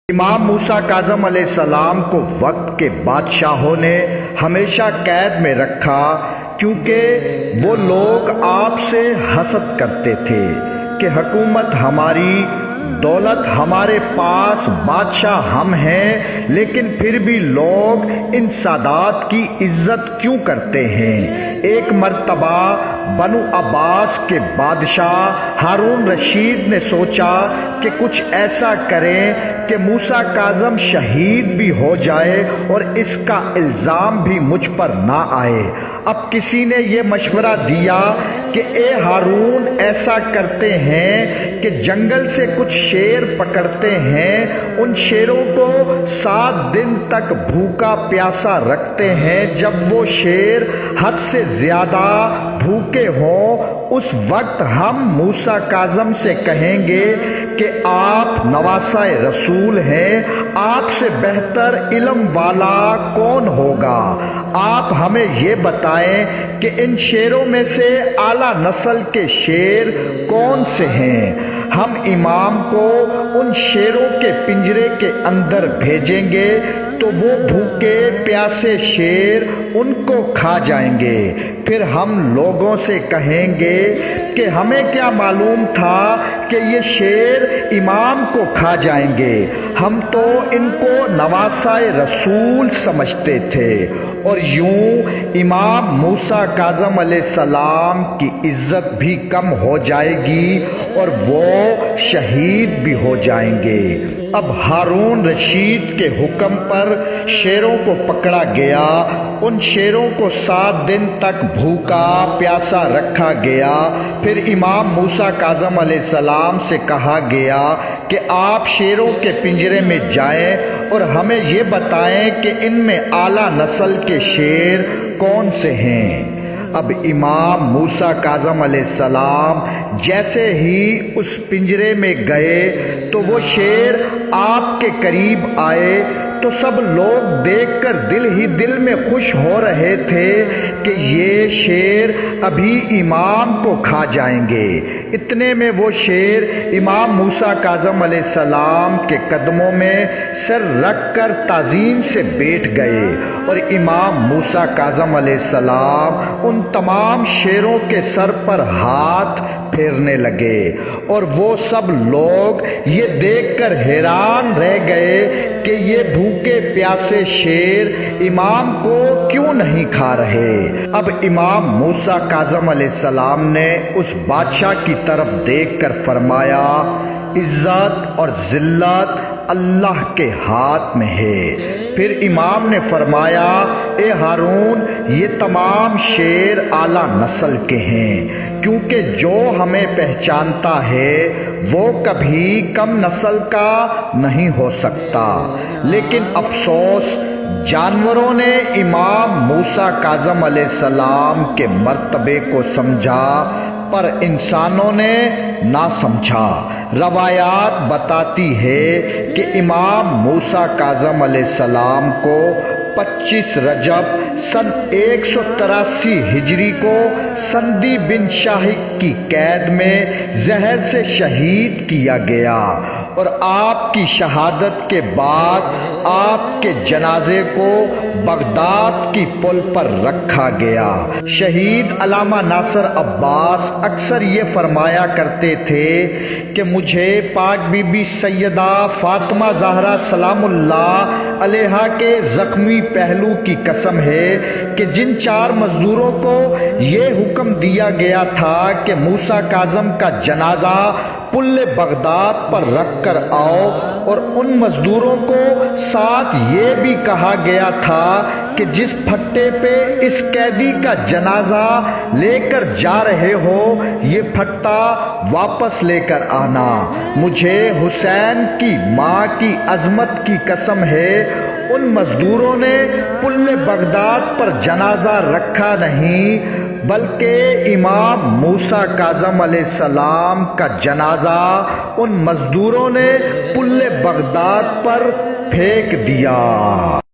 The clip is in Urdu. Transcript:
امام موسیٰ کاظم علیہ السلام کو وقت کے بادشاہوں نے ہمیشہ قید میں رکھا کیونکہ وہ لوگ آپ سے حسد کرتے تھے کہ حکومت ہماری، دولت ہمارے پاس، بادشاہ ہم ہیں، لیکن پھر بھی لوگ ان سادات کی عزت کیوں کرتے ہیں۔ ایک مرتبہ بنو عباس کے بادشاہ ہارون رشید نے سوچا کہ کچھ ایسا کریں کہ موسیٰ کاظم شہید بھی ہو جائے اور اس کا الزام بھی مجھ پر نہ آئے۔ اب کسی نے یہ مشورہ دیا کہ اے ہارون، ایسا کرتے ہیں کہ جنگل سے کچھ شیر پکڑتے ہیں، ان شیروں کو 7 دن تک بھوکا پیاسا رکھتے ہیں، جب وہ شیر حد سے زیادہ بھوکے ہوں اس وقت ہم موسیٰ کاظم سے کہیں گے کہ آپ نواسۂ رسول ہیں، آپ سے بہتر علم والا کون ہوگا؟ آپ ہمیں یہ بتائیں کہ ان شیروں میں سے اعلیٰ نسل کے شیر کون سے ہیں؟ ہم امام کو ان شیروں کے پنجرے کے اندر بھیجیں گے تو وہ بھوکے پیاسے شیر ان کو کھا جائیں گے۔ پھر ہم لوگوں سے کہیں گے کہ ہمیں کیا معلوم تھا کہ یہ شیر امام کو کھا جائیں گے، ہم تو ان کو نواسۂ رسول سمجھتے تھے۔ اور یوں امام موسیٰ کاظم علیہ السلام کی عزت بھی کم ہو جائے گی اور وہ شہید بھی ہو جائیں گے۔ اب ہارون رشید کے حکم پر شیروں کو پکڑا گیا، ان شیروں کو 7 دن تک بھوکا پیاسا رکھا گیا۔ پھر امام موسیٰ کاظم علیہ السلام سے کہا گیا کہ آپ شیروں کے پنجرے میں جائیں اور ہمیں یہ بتائیں کہ ان میں اعلیٰ نسل کے شیر کون سے ہیں۔ اب امام موسیٰ کاظم علیہ السلام جیسے ہی اس پنجرے میں گئے تو وہ شیر آپ کے قریب آئے تو سب لوگ دیکھ کر دل ہی دل میں خوش ہو رہے تھے کہ یہ شیر ابھی امام کو کھا جائیں گے۔ اتنے میں وہ شیر امام موسیٰ کاظم علیہ السلام کے قدموں میں سر رکھ کر تعظیم سے بیٹھ گئے اور امام موسیٰ کاظم علیہ السلام ان تمام شیروں کے سر پر ہاتھ پھیرنے لگے اور وہ سب لوگ یہ دیکھ کر حیران رہ گئے کہ یہ بھوکے پیاسے شیر امام کو کیوں نہیں کھا رہے۔ اب امام موسیٰ کاظم علیہ السلام نے اس بادشاہ کی طرف دیکھ کر فرمایا، عزت اور ذلت اللہ کے ہاتھ میں ہے۔ پھر امام نے فرمایا، اے ہارون، یہ تمام شیر اعلیٰ نسل کے ہیں، کیونکہ جو ہمیں پہچانتا ہے وہ کبھی کم نسل کا نہیں ہو سکتا۔ لیکن افسوس، جانوروں نے امام موسیٰ کاظم علیہ السلام کے مرتبے کو سمجھا پر انسانوں نے نہ سمجھا۔ روایات بتاتی ہے کہ امام موسیٰ کاظم علیہ السلام کو 25 رجب سن 183 ہجری کو سندی بن شاہق کی قید میں زہر سے شہید کیا گیا اور آپ کی شہادت کے بعد آپ کے جنازے کو بغداد کی پل پر رکھا گیا۔ شہید علامہ ناصر عباس اکثر یہ فرمایا کرتے تھے کہ مجھے پاک بی بی سیدہ فاطمہ زہرا سلام اللہ علیہا کے زخمی پہلو کی قسم ہے کہ جن 4 مزدوروں کو یہ حکم دیا گیا تھا کہ موسیٰ کاظم کا جنازہ پل بغداد پر رکھ کر آؤ، اور ان مزدوروں کو ساتھ یہ بھی کہا گیا تھا کہ جس پھٹے پہ اس قیدی کا جنازہ لے کر جا رہے ہو یہ پھٹا واپس لے کر آنا، مجھے حسین کی ماں کی عظمت کی قسم ہے ان مزدوروں نے پل بغداد پر جنازہ رکھا نہیں بلکہ امام موسیٰ کاظم علیہ السلام کا جنازہ ان مزدوروں نے پل بغداد پر پھینک دیا۔